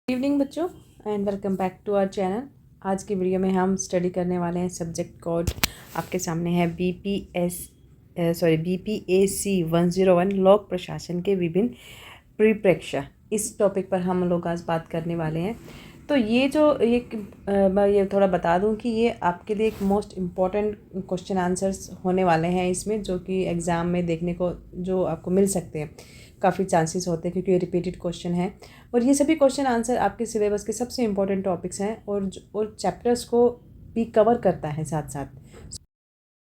Evening बच्चों and welcome back to our channel. आज की वीडियो में हम स्टडी करने वाले हैं सब्जेक्ट कोड आपके सामने है BPAC 101 लोक प्रशासन के विभिन्न परिप्रेक्ष्य। इस टॉपिक पर हम लोग आज बात करने वाले हैं। तो मैं ये थोड़ा बता दूं कि ये आपके लिए एक मोस्ट इम्पॉर्टेंट क्वेश्चन आंसर्स होने वाले हैं इसमें, जो कि एग्ज़ाम में देखने को जो आपको मिल सकते हैं। काफ़ी चांसेस होते हैं क्योंकि ये रिपीटेड क्वेश्चन है और ये सभी क्वेश्चन आंसर आपके सिलेबस के सबसे इम्पोर्टेंट टॉपिक्स हैं और चैप्टर्स को भी कवर करता है साथ साथ।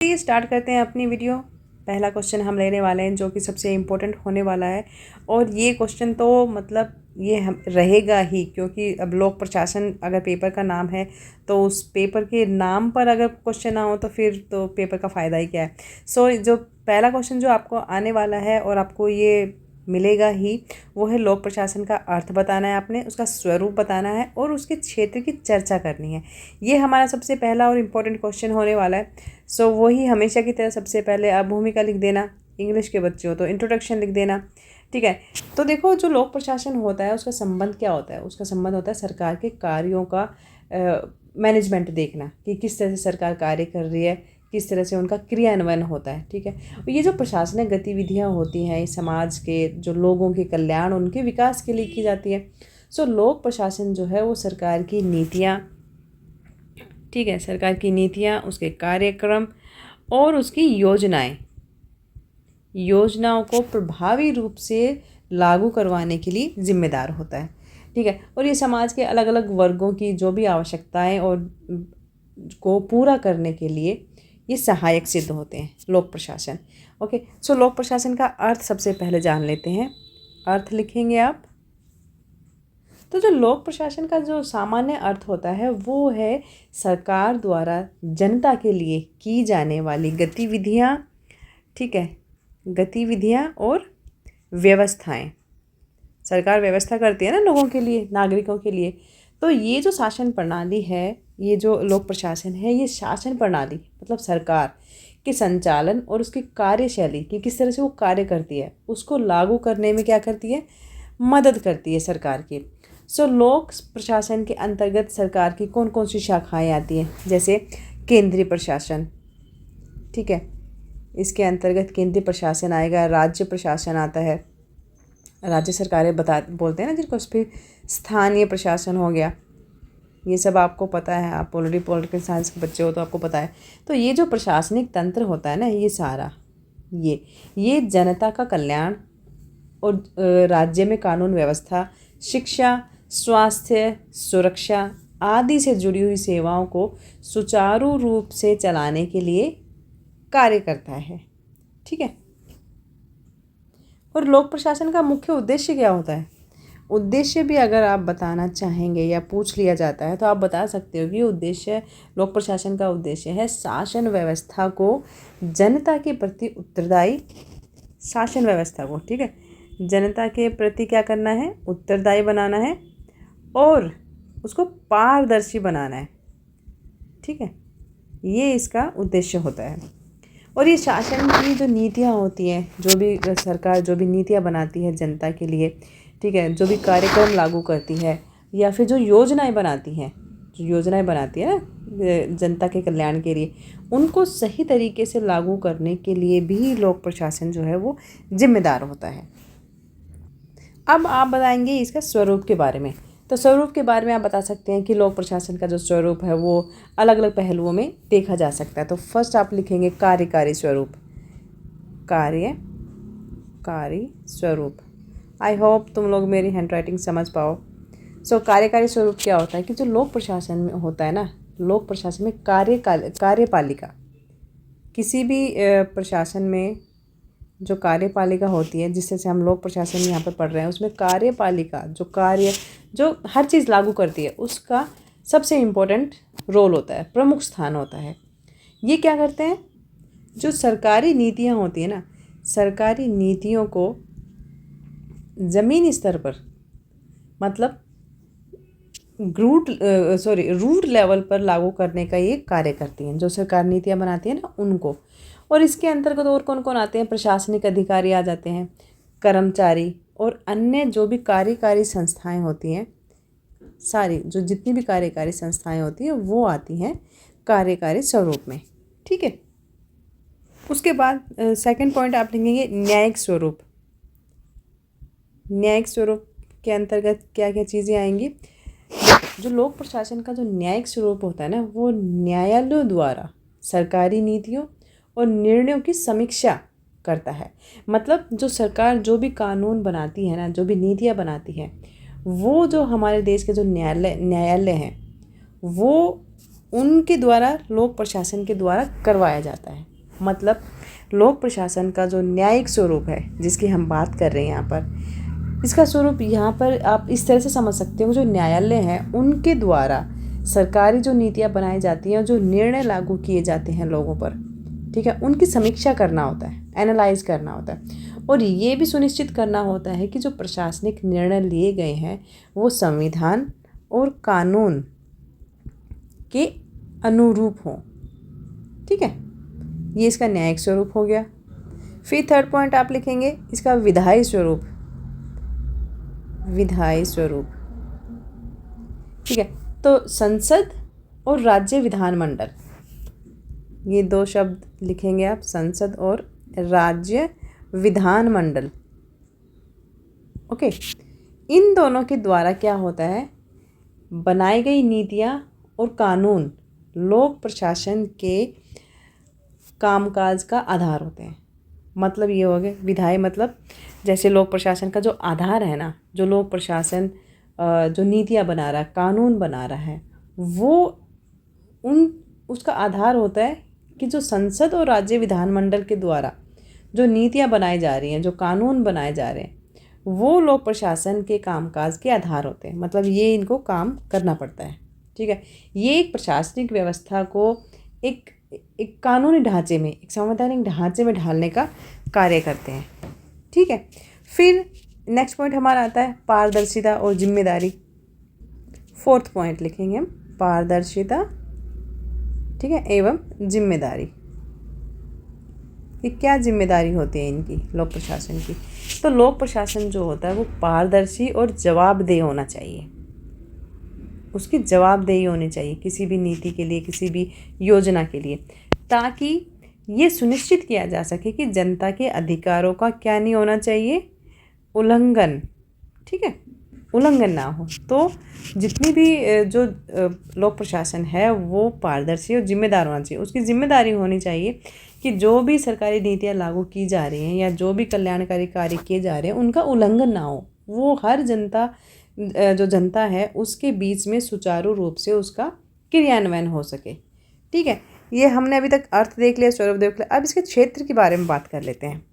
ये स्टार्ट करते हैं अपनी वीडियो। पहला क्वेश्चन हम लेने वाले हैं जो कि सबसे इम्पोर्टेंट होने वाला है और ये क्वेश्चन तो मतलब ये हम रहेगा ही, क्योंकि अब लोक प्रशासन अगर पेपर का नाम है तो उस पेपर के नाम पर अगर क्वेश्चन ना हो तो फिर तो पेपर का फ़ायदा ही क्या है। जो पहला क्वेश्चन जो आपको आने वाला है और आपको ये मिलेगा ही, वो है लोक प्रशासन का अर्थ बताना है आपने, उसका स्वरूप बताना है और उसके क्षेत्र की चर्चा करनी है। ये हमारा सबसे पहला और इम्पोर्टेंट क्वेश्चन होने वाला है। वही हमेशा की तरह सबसे पहले आप भूमिका लिख देना, इंग्लिश के बच्चे हो तो इंट्रोडक्शन लिख देना, ठीक है। तो देखो, जो लोक प्रशासन होता है उसका संबंध क्या होता है? उसका संबंध होता है सरकार के कार्यों का मैनेजमेंट देखना कि किस तरह से सरकार कार्य कर रही है, किस तरह से उनका क्रियान्वयन होता है, ठीक है। और ये जो प्रशासनिक गतिविधियाँ होती हैं समाज के जो लोगों के कल्याण उनके विकास के लिए की जाती है। लोक प्रशासन जो है वो सरकार की नीतियाँ, ठीक है, सरकार की नीतियाँ, उसके कार्यक्रम और उसकी योजनाओं को प्रभावी रूप से लागू करवाने के लिए जिम्मेदार होता है, ठीक है। और ये समाज के अलग अलग वर्गों की जो भी आवश्यकताएं और को पूरा करने के लिए ये सहायक सिद्ध होते हैं लोक प्रशासन। ओके, लोक प्रशासन का अर्थ सबसे पहले जान लेते हैं। अर्थ लिखेंगे आप। तो जो लोक प्रशासन का जो सामान्य अर्थ होता है वो है सरकार द्वारा जनता के लिए की जाने वाली गतिविधियाँ, ठीक है, गतिविधियाँ और व्यवस्थाएं। सरकार व्यवस्था करती है ना लोगों के लिए, नागरिकों के लिए। तो ये जो शासन प्रणाली है, ये जो लोक प्रशासन है, ये शासन प्रणाली मतलब सरकार के संचालन और उसकी कार्यशैली कि किस तरह से वो कार्य करती है उसको लागू करने में क्या करती है, मदद करती है सरकार की। लोक प्रशासन के अंतर्गत सरकार की कौन कौन सी शाखाएं आती हैं? जैसे केंद्रीय प्रशासन, ठीक है, इसके अंतर्गत केंद्रीय प्रशासन आएगा। राज्य प्रशासन आता है, राज्य सरकारें बोलते हैं ना जिनको। फिर स्थानीय प्रशासन हो गया, ये सब आपको पता है, आप ऑलरेडी पॉलिटिकल साइंस के बच्चे हो तो आपको पता है। तो ये जो प्रशासनिक तंत्र होता है ना, ये सारा ये जनता का कल्याण और राज्य में कानून व्यवस्था, शिक्षा, स्वास्थ्य, सुरक्षा आदि से जुड़ी हुई सेवाओं को सुचारू रूप से चलाने के लिए कार्य करता है, ठीक है। और लोक प्रशासन का मुख्य उद्देश्य क्या होता है? उद्देश्य भी अगर आप बताना चाहेंगे या पूछ लिया जाता है तो आप बता सकते हो कि उद्देश्य, लोक प्रशासन का उद्देश्य है शासन व्यवस्था को जनता के प्रति उत्तरदायी, शासन व्यवस्था को, ठीक है, जनता के प्रति क्या करना है, उत्तरदायी बनाना है और उसको पारदर्शी बनाना है, ठीक है। ये इसका उद्देश्य होता है। और ये शासन की जो नीतियाँ होती हैं, जो भी सरकार जो भी नीतियाँ बनाती है जनता के लिए, ठीक है, जो भी कार्यक्रम लागू करती है या फिर जो योजनाएं बनाती है ना जनता के कल्याण के लिए, उनको सही तरीके से लागू करने के लिए भी लोक प्रशासन जो है वो जिम्मेदार होता है। अब आप बताएंगे इसका स्वरूप के बारे में। तो स्वरूप के बारे में आप बता सकते हैं कि लोक प्रशासन का जो स्वरूप है वो अलग अलग पहलुओं में देखा जा सकता है। तो फर्स्ट आप लिखेंगे कार्यकारी स्वरूप, कार्यकारी स्वरूप। आई होप तुम लोग मेरी हैंडराइटिंग समझ पाओ। कार्यकारी स्वरूप क्या होता है कि जो लोक प्रशासन में होता है ना, लोक प्रशासन में कार्यपालिका, किसी भी प्रशासन में जो कार्यपालिका होती है, जिससे से हम लोक प्रशासन यहाँ पर पढ़ रहे हैं, उसमें कार्यपालिका जो हर चीज़ लागू करती है उसका सबसे इम्पोर्टेंट रोल होता है, प्रमुख स्थान होता है। ये क्या करते हैं, जो सरकारी नीतियाँ होती है ना, सरकारी नीतियों को ज़मीनी स्तर पर मतलब रूट लेवल पर लागू करने का ये कार्य करती हैं, जो सरकार नीतियाँ बनाती है ना उनको। और इसके अंतर्गत और कौन कौन आते हैं? प्रशासनिक अधिकारी आ जाते हैं, कर्मचारी और अन्य जो भी कार्यकारी संस्थाएं होती हैं, सारी जो जितनी भी कार्यकारी संस्थाएं होती हैं वो आती हैं कार्यकारी स्वरूप में। ठीक है, उसके बाद सेकंड पॉइंट आप लिखेंगे न्यायिक स्वरूप। न्यायिक स्वरूप के अंतर्गत क्या क्या चीज़ें आएंगी? जो लोक प्रशासन का जो न्यायिक स्वरूप होता है ना, वो न्यायालयों द्वारा सरकारी नीतियों और निर्णयों की समीक्षा करता है। मतलब जो सरकार जो भी कानून बनाती है ना, जो भी नीतियाँ बनाती है, वो जो हमारे देश के जो न्यायालय हैं वो उनके द्वारा लोक प्रशासन के द्वारा करवाया जाता है। मतलब लोक प्रशासन का जो न्यायिक स्वरूप है जिसकी हम बात कर रहे हैं यहाँ पर, इसका स्वरूप यहाँ पर आप इस तरह से समझ सकते हो, जो न्यायालय हैं उनके द्वारा सरकारी जो नीतियाँ बनाई जाती हैं, जो निर्णय लागू किए जाते हैं लोगों पर, ठीक है, उनकी समीक्षा करना होता है, एनालाइज करना होता है। और ये भी सुनिश्चित करना होता है कि जो प्रशासनिक निर्णय लिए गए हैं वो संविधान और कानून के अनुरूप हों। ठीक है, ये इसका न्यायिक स्वरूप हो गया। फिर थर्ड पॉइंट आप लिखेंगे इसका विधायी स्वरूप। विधायी स्वरूप, ठीक है, तो संसद और राज्य विधानमंडल, ये दो शब्द लिखेंगे आप, संसद और राज्य विधानमंडल। ओके, इन दोनों के द्वारा क्या होता है, बनाई गई नीतियाँ और कानून लोक प्रशासन के कामकाज का आधार होते हैं। मतलब ये हो गया विधायी, मतलब जैसे लोक प्रशासन का जो आधार है ना, जो लोक प्रशासन जो नीतियाँ बना रहा है, कानून बना रहा है, वो उसका आधार होता है कि जो संसद और राज्य विधानमंडल के द्वारा जो नीतियाँ बनाई जा रही हैं, जो कानून बनाए जा रहे हैं, वो लोक प्रशासन के कामकाज के आधार होते हैं। मतलब ये इनको काम करना पड़ता है। ठीक है, ये एक प्रशासनिक व्यवस्था को एक कानूनी ढांचे में, एक संवैधानिक ढांचे में ढालने का कार्य करते हैं। ठीक है, फिर नेक्स्ट पॉइंट हमारा आता है पारदर्शिता और जिम्मेदारी। फोर्थ पॉइंट लिखेंगे हम, पारदर्शिता, ठीक है, एवं जिम्मेदारी। कि क्या जिम्मेदारी होती है इनकी, लोक प्रशासन की? तो लोक प्रशासन जो होता है वो पारदर्शी और जवाबदेह होना चाहिए। उसकी जवाबदेही होनी चाहिए किसी भी नीति के लिए, किसी भी योजना के लिए, ताकि ये सुनिश्चित किया जा सके कि जनता के अधिकारों का क्या नहीं होना चाहिए, उल्लंघन। ठीक है, उल्लंघन ना हो। तो जितनी भी जो लोक प्रशासन है वो पारदर्शी और जिम्मेदार होना चाहिए। उसकी जिम्मेदारी होनी चाहिए कि जो भी सरकारी नीतियाँ लागू की जा रही हैं या जो भी कल्याणकारी कार्य किए जा रहे हैं उनका उल्लंघन ना हो, वो हर जनता, जो जनता है उसके बीच में सुचारू रूप से उसका क्रियान्वयन हो सके। ठीक है, ये हमने अभी तक अर्थ देख लिया, स्वरूप देख लिया। अब इसके क्षेत्र के बारे में बात कर लेते हैं।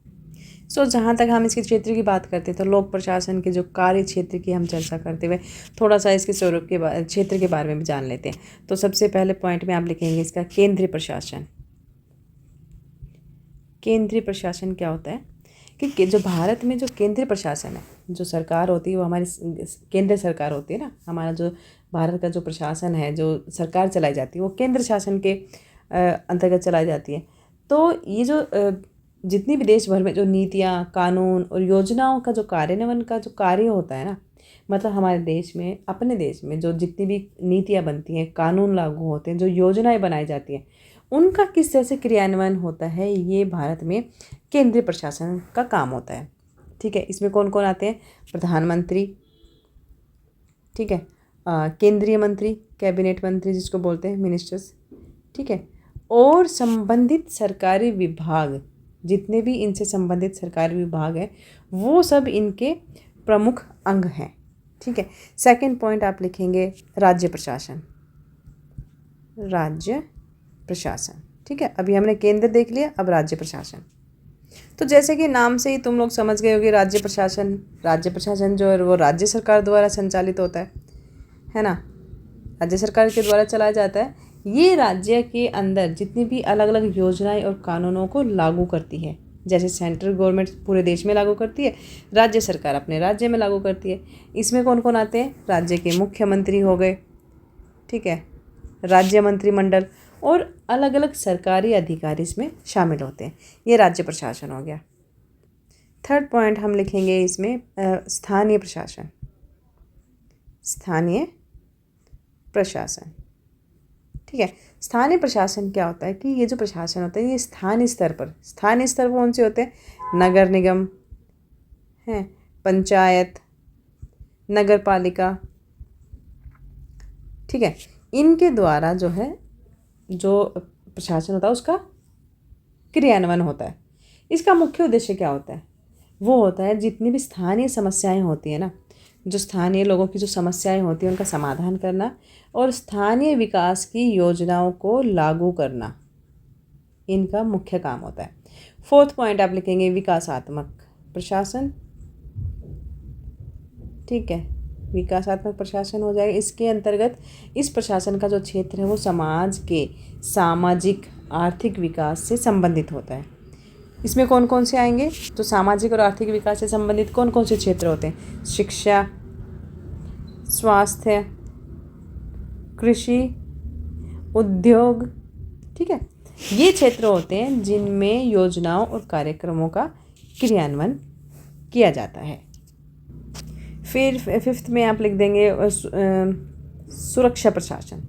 जहाँ तक हम इसके क्षेत्र की बात करते हैं तो लोक प्रशासन के जो कार्य क्षेत्र की हम चर्चा करते हुए थोड़ा सा इसके स्वरूप के क्षेत्र के बारे में भी जान लेते हैं। तो सबसे पहले पॉइंट में आप लिखेंगे इसका केंद्रीय प्रशासन। केंद्रीय प्रशासन क्या होता है कि जो भारत में जो केंद्रीय प्रशासन है, जो सरकार होती है वो हमारी केंद्र सरकार होती है ना। हमारा जो भारत का जो प्रशासन है, जो सरकार चलाई जाती है वो केंद्र शासन के अंतर्गत चलाई जाती है। तो ये जो जितनी भी देश भर में जो नीतियाँ, कानून और योजनाओं का जो कार्यान्वयन का जो कार्य होता है ना, मतलब हमारे देश में, अपने देश में जो जितनी भी नीतियाँ बनती हैं, कानून लागू होते हैं, जो योजनाएं बनाई जाती हैं, उनका किस तरह से क्रियान्वयन होता है, ये भारत में केंद्रीय प्रशासन का काम होता है। ठीक है, इसमें कौन कौन आते हैं? प्रधानमंत्री, ठीक है, केंद्रीय मंत्री, कैबिनेट मंत्री जिसको बोलते हैं, मिनिस्टर्स, ठीक है, और संबंधित सरकारी विभाग, जितने भी इनसे संबंधित सरकारी विभाग हैं वो सब इनके प्रमुख अंग हैं। ठीक है, सेकंड पॉइंट आप लिखेंगे राज्य प्रशासन। राज्य प्रशासन, ठीक है, अभी हमने केंद्र देख लिया, अब राज्य प्रशासन। तो जैसे कि नाम से ही तुम लोग समझ गए होगे, राज्य प्रशासन, राज्य प्रशासन जो है वो राज्य सरकार द्वारा संचालित होता है ना, राज्य सरकार के द्वारा चलाया जाता है। ये राज्य के अंदर जितनी भी अलग अलग योजनाएं और कानूनों को लागू करती है, जैसे सेंट्रल गवर्नमेंट पूरे देश में लागू करती है, राज्य सरकार अपने राज्य में लागू करती है। इसमें कौन कौन आते हैं? राज्य के मुख्यमंत्री हो गए, ठीक है, राज्य मंत्रिमंडल और अलग अलग सरकारी अधिकारी इसमें शामिल होते हैं। ये राज्य प्रशासन हो गया। थर्ड पॉइंट हम लिखेंगे इसमें स्थानीय प्रशासन। स्थानीय प्रशासन। ठीक है, स्थानीय प्रशासन क्या होता है कि ये जो प्रशासन होता है ये स्थानीय स्तर कौन से होते हैं? नगर निगम हैं, पंचायत, नगर पालिका। ठीक है, इनके द्वारा जो है जो प्रशासन होता है उसका क्रियान्वयन होता है। इसका मुख्य उद्देश्य क्या होता है? वो होता है जितनी भी स्थानीय समस्याएं होती हैं ना, जो स्थानीय लोगों की जो समस्याएं होती हैं उनका समाधान करना और स्थानीय विकास की योजनाओं को लागू करना, इनका मुख्य काम होता है। 4th पॉइंट आप लिखेंगे विकासात्मक प्रशासन। ठीक है, विकासात्मक प्रशासन हो जाएगा। इसके अंतर्गत इस प्रशासन का जो क्षेत्र है वो समाज के सामाजिक आर्थिक विकास से संबंधित होता है। इसमें कौन कौन से आएंगे? तो सामाजिक और आर्थिक विकास से संबंधित कौन कौन से क्षेत्र होते हैं? शिक्षा, स्वास्थ्य, कृषि, उद्योग। ठीक है, ये क्षेत्र होते हैं जिनमें योजनाओं और कार्यक्रमों का क्रियान्वयन किया जाता है। फिर 5th में आप लिख देंगे सुरक्षा प्रशासन।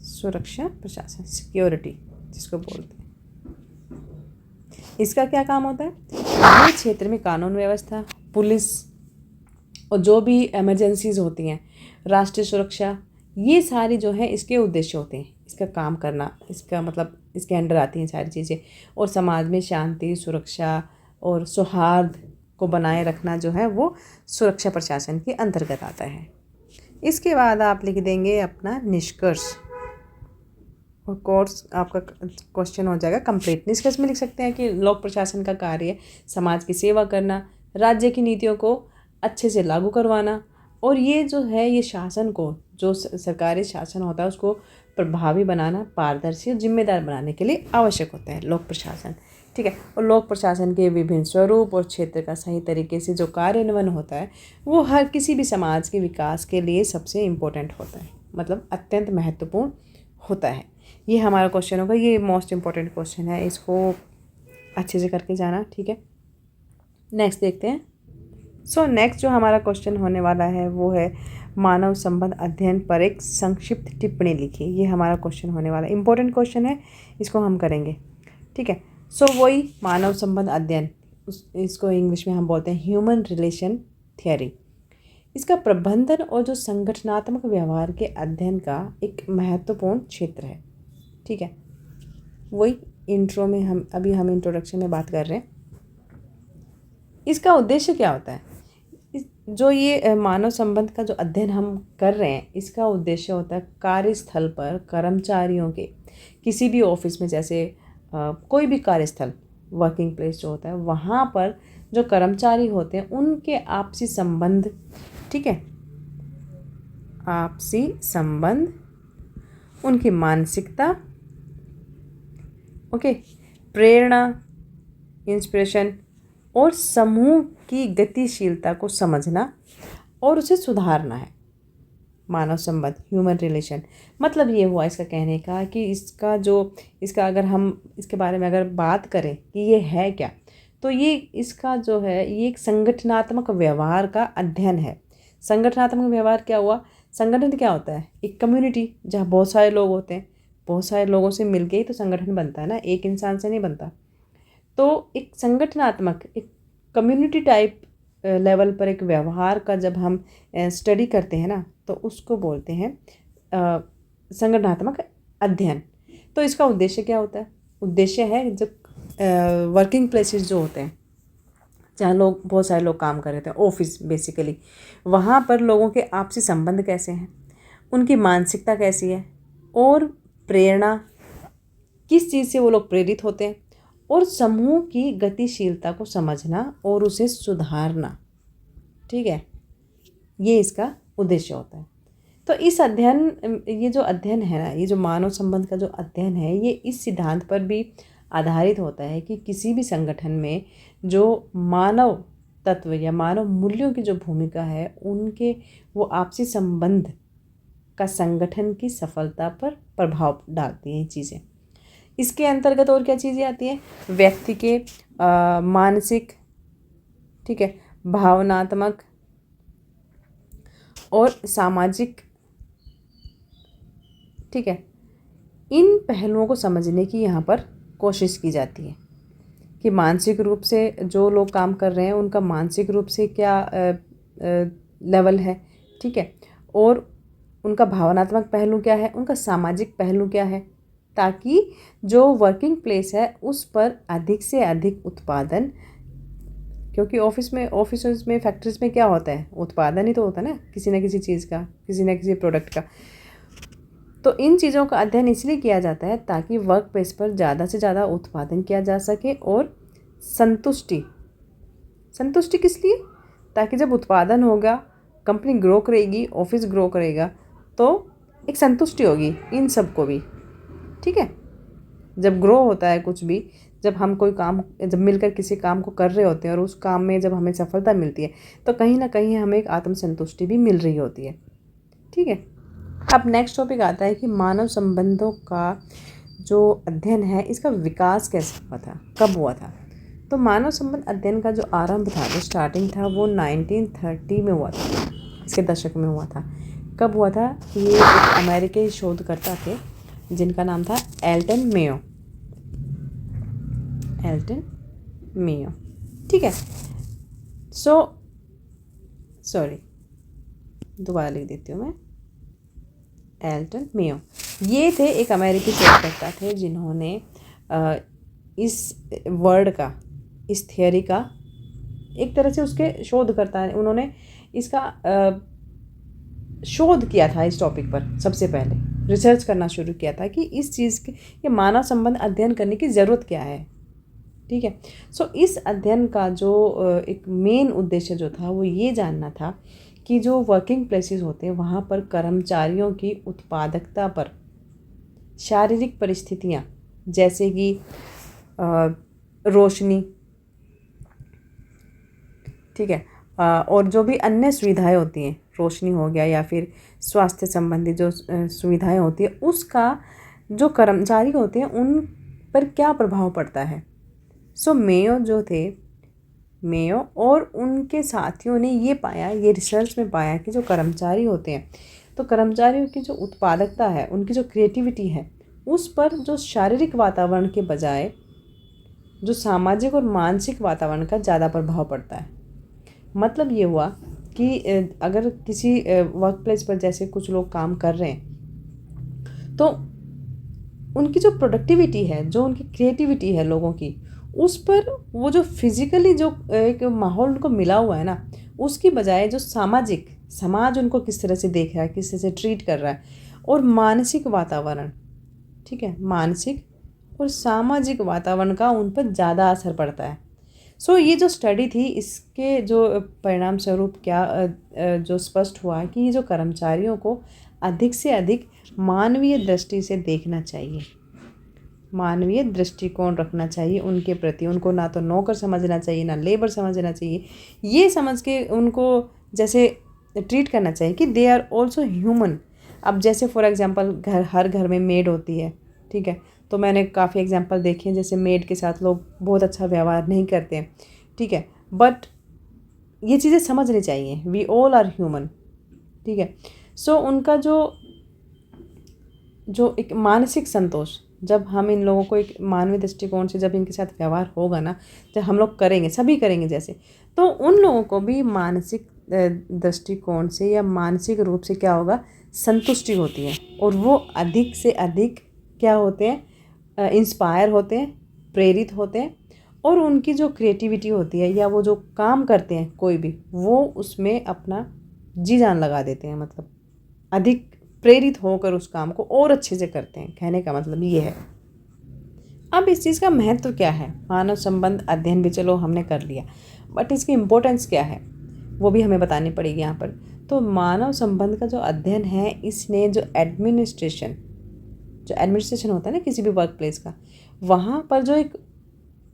सुरक्षा प्रशासन, सिक्योरिटी जिसको बोलते हैं। इसका क्या काम होता है? ये क्षेत्र में कानून व्यवस्था, पुलिस और जो भी इमरजेंसीज होती हैं, राष्ट्रीय सुरक्षा, ये सारी जो है इसके उद्देश्य होते हैं, इसका काम करना, इसका मतलब इसके अंडर आती हैं सारी चीज़ें। और समाज में शांति, सुरक्षा और सौहार्द को बनाए रखना जो है वो सुरक्षा प्रशासन के अंतर्गत आता है। इसके बाद आप लिख देंगे अपना निष्कर्ष, और कोर्स आपका क्वेश्चन हो जाएगा कंप्लीट। निष्कर्ष में लिख सकते हैं कि लोक प्रशासन का कार्य समाज की सेवा करना, राज्य की नीतियों को अच्छे से लागू करवाना, और ये जो है ये शासन को, जो सरकारी शासन होता है उसको प्रभावी बनाना, पारदर्शी और जिम्मेदार बनाने के लिए आवश्यक होता है लोक प्रशासन। ठीक है, और लोक प्रशासन के विभिन्न स्वरूप और क्षेत्र का सही तरीके से जो कार्यान्वयन होता है वो हर किसी भी समाज के विकास के लिए सबसे इम्पोर्टेंट होता है, मतलब अत्यंत महत्वपूर्ण होता है। ये हमारा क्वेश्चन होगा, ये मोस्ट इम्पॉर्टेंट क्वेश्चन है, इसको अच्छे से करके जाना। ठीक है, नेक्स्ट देखते हैं। नेक्स्ट जो हमारा क्वेश्चन होने वाला है वो है मानव संबंध अध्ययन पर एक संक्षिप्त टिप्पणी लिखिए। ये हमारा क्वेश्चन होने वाला है, इंपॉर्टेंट क्वेश्चन है, इसको हम करेंगे। ठीक है, वही मानव संबंध अध्ययन, इसको इंग्लिश में हम बोलते हैं ह्यूमन रिलेशन थियरी। इसका प्रबंधन और जो संगठनात्मक व्यवहार के अध्ययन का एक महत्वपूर्ण क्षेत्र है। ठीक है, वही इंट्रो में हम इंट्रोडक्शन में बात कर रहे हैं। इसका उद्देश्य क्या होता है? जो ये मानव संबंध का जो अध्ययन हम कर रहे हैं, इसका उद्देश्य होता है कार्यस्थल पर कर्मचारियों के, किसी भी ऑफिस में, जैसे कोई भी कार्यस्थल, वर्किंग प्लेस जो होता है, वहाँ पर जो कर्मचारी होते हैं उनके आपसी संबंध, ठीक है, आपसी संबंध, उनकी मानसिकता, ओके, प्रेरणा, इंस्पिरेशन और समूह की गतिशीलता को समझना और उसे सुधारना है। मानव संबंध, ह्यूमन रिलेशन, मतलब ये हुआ इसका कहने का कि इसका अगर हम इसके बारे में अगर बात करें कि ये है क्या, तो ये इसका जो है ये एक संगठनात्मक व्यवहार का अध्ययन है। संगठनात्मक व्यवहार क्या हुआ? संगठन क्या होता है? एक कम्युनिटी जहाँ बहुत सारे लोग होते हैं, बहुत सारे लोगों से मिलके ही तो संगठन बनता है ना, एक इंसान से नहीं बनता। तो एक संगठनात्मक, एक कम्युनिटी टाइप लेवल पर एक व्यवहार का जब हम स्टडी करते हैं ना, तो उसको बोलते हैं संगठनात्मक अध्ययन। तो इसका उद्देश्य क्या होता है? उद्देश्य है जब वर्किंग प्लेसेस जो होते हैं, जहाँ लोग, बहुत सारे लोग काम कर रहे थे, ऑफिस बेसिकली, वहाँ पर लोगों के आपसी संबंध कैसे हैं, उनकी मानसिकता कैसी है, और प्रेरणा, किस चीज़ से वो लोग प्रेरित होते हैं, और समूह की गतिशीलता को समझना और उसे सुधारना। ठीक है, ये इसका उद्देश्य होता है। तो इस अध्ययन, ये जो अध्ययन है ना, ये जो मानव संबंध का जो अध्ययन है, ये इस सिद्धांत पर भी आधारित होता है कि किसी भी संगठन में जो मानव तत्व या मानव मूल्यों की जो भूमिका है, उनके वो आपसी संबंध का संगठन की सफलता पर प्रभाव डालती हैं चीज़ें। इसके अंतर्गत और क्या चीज़ें आती हैं? व्यक्ति के मानसिक, ठीक है, भावनात्मक और सामाजिक ठीक है। इन पहलुओं को समझने की यहाँ पर कोशिश की जाती है कि मानसिक रूप से जो लोग काम कर रहे हैं उनका मानसिक रूप से क्या लेवल है, ठीक है, और उनका भावनात्मक पहलू क्या है, उनका सामाजिक पहलू क्या है, ताकि जो वर्किंग प्लेस है उस पर अधिक से अधिक उत्पादन, क्योंकि ऑफिस में फैक्ट्रीज में क्या होता है, उत्पादन ही तो होता है ना किसी चीज़ का, किसी न किसी प्रोडक्ट का। तो इन चीज़ों का अध्ययन इसलिए किया जाता है ताकि वर्क प्लेस पर ज़्यादा से ज़्यादा उत्पादन किया जा सके और संतुष्टि किस लिए, ताकि जब उत्पादन होगा, कंपनी ग्रो करेगी, ऑफिस ग्रो करेगा, तो एक संतुष्टि होगी इन सबको भी, ठीक है। जब ग्रो होता है कुछ भी, जब मिलकर किसी काम को कर रहे होते हैं और उस काम में जब हमें सफलता मिलती है तो कहीं ना कहीं हमें एक आत्मसंतुष्टि भी मिल रही होती है, ठीक है। अब नेक्स्ट टॉपिक आता है कि मानव संबंधों का जो अध्ययन है इसका विकास कैसे हुआ था, कब हुआ था। तो मानव संबंध अध्ययन का जो आरंभ था, जो स्टार्टिंग था, वो 1930 में हुआ था, इसके दशक में हुआ था। कब हुआ था, ये एक अमेरिकी शोधकर्ता थे जिनका नाम था एल्टन मेयो, ठीक है। दोबारा लिख देती हूँ मैं, एल्टन मेयो, ये थे एक अमेरिकी शोधकर्ता थे जिन्होंने इस वर्ड का, इस थियोरी का, एक तरह से उसके शोधकर्ता, उन्होंने इसका शोध किया था, इस टॉपिक पर सबसे पहले रिसर्च करना शुरू किया था कि इस चीज़ के, ये मानव संबंध अध्ययन करने की ज़रूरत क्या है, ठीक है। इस अध्ययन का जो एक मेन उद्देश्य जो था वो ये जानना था कि जो वर्किंग प्लेसेस होते हैं वहाँ पर कर्मचारियों की उत्पादकता पर शारीरिक परिस्थितियाँ, जैसे कि रोशनी, ठीक है, और जो भी अन्य सुविधाएं होती हैं, रोशनी हो गया या फिर स्वास्थ्य संबंधी जो सुविधाएं होती है, उसका जो कर्मचारी होते हैं उन पर क्या प्रभाव पड़ता है। मेयो और उनके साथियों ने ये रिसर्च में पाया कि जो कर्मचारी होते हैं, तो कर्मचारियों की जो उत्पादकता है, उनकी जो क्रिएटिविटी है, उस पर जो शारीरिक वातावरण के बजाय जो सामाजिक और मानसिक वातावरण का ज़्यादा प्रभाव पड़ता है। मतलब ये हुआ कि अगर किसी वर्क प्लेस पर जैसे कुछ लोग काम कर रहे हैं तो उनकी जो प्रोडक्टिविटी है, जो उनकी क्रिएटिविटी है लोगों की, उस पर वो जो फिजिकली जो एक माहौल उनको मिला हुआ है ना, उसकी बजाय जो समाज उनको किस तरह से देख रहा है, किस तरह से ट्रीट कर रहा है, और मानसिक वातावरण, ठीक है, मानसिक और सामाजिक वातावरण का उन पर ज़्यादा असर पड़ता है। ये जो स्टडी थी, इसके जो परिणाम स्वरूप क्या जो स्पष्ट हुआ कि ये जो कर्मचारियों को अधिक से अधिक मानवीय दृष्टि से देखना चाहिए, मानवीय दृष्टिकोण रखना चाहिए उनके प्रति। उनको ना तो नौकर समझना चाहिए, ना लेबर समझना चाहिए, ये समझ के उनको जैसे ट्रीट करना चाहिए कि दे आर ऑल्सो ह्यूमन। अब जैसे फॉर एग्जांपल हर घर में मेड होती है, ठीक है, तो मैंने काफ़ी एग्जांपल देखे हैं जैसे मेड के साथ लोग बहुत अच्छा व्यवहार नहीं करते हैं, ठीक है, बट ये चीज़ें समझनी चाहिए, वी ऑल आर ह्यूमन, ठीक है। उनका जो एक मानसिक संतोष, जब हम इन लोगों को एक मानवीय दृष्टिकोण से जब इनके साथ व्यवहार होगा ना, जब हम लोग करेंगे, सभी करेंगे जैसे, तो उन लोगों को भी मानसिक दृष्टिकोण से या मानसिक रूप से क्या होगा, संतुष्टि होती है, और वो अधिक से अधिक क्या होते हैं, इंस्पायर होते हैं, प्रेरित होते हैं, और उनकी जो क्रिएटिविटी होती है या वो जो काम करते हैं कोई भी, वो उसमें अपना जी जान लगा देते हैं, मतलब अधिक प्रेरित होकर उस काम को और अच्छे से करते हैं। कहने का मतलब ये है। अब इस चीज़ का महत्व क्या है, मानव संबंध अध्ययन भी चलो हमने कर लिया, बट इसकी इम्पोर्टेंस क्या है वो भी हमें बतानी पड़ेगी यहाँ पर। तो मानव संबंध का जो अध्ययन है, इसने जो एडमिनिस्ट्रेशन होता है ना किसी भी वर्क प्लेस का, वहाँ पर जो एक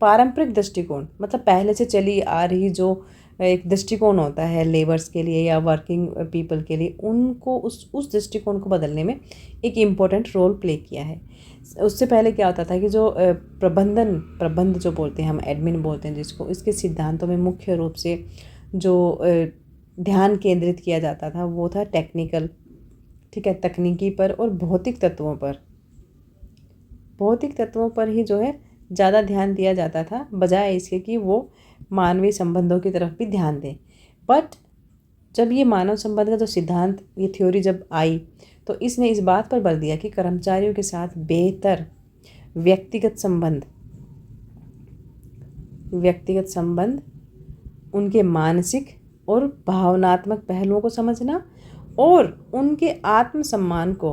पारंपरिक दृष्टिकोण, मतलब पहले से चली आ रही जो एक दृष्टिकोण होता है लेबर्स के लिए या वर्किंग पीपल के लिए, उनको उस दृष्टिकोण को बदलने में एक इम्पोर्टेंट रोल प्ले किया है। उससे पहले क्या होता था कि जो प्रबंध जो बोलते हैं हम, एडमिन बोलते हैं जिसको, इसके सिद्धांतों में मुख्य रूप से जो ध्यान केंद्रित किया जाता था वो था टेक्निकल, ठीक है, तकनीकी पर और भौतिक तत्वों पर। भौतिक तत्वों पर ही जो है ज़्यादा ध्यान दिया जाता था, बजाय इसके कि वो मानवीय संबंधों की तरफ भी ध्यान दें। बट जब ये मानव संबंध का जो सिद्धांत, ये थ्योरी जब आई, तो इसने इस बात पर बल दिया कि कर्मचारियों के साथ बेहतर व्यक्तिगत संबंध, उनके मानसिक और भावनात्मक पहलुओं को समझना और उनके आत्मसम्मान को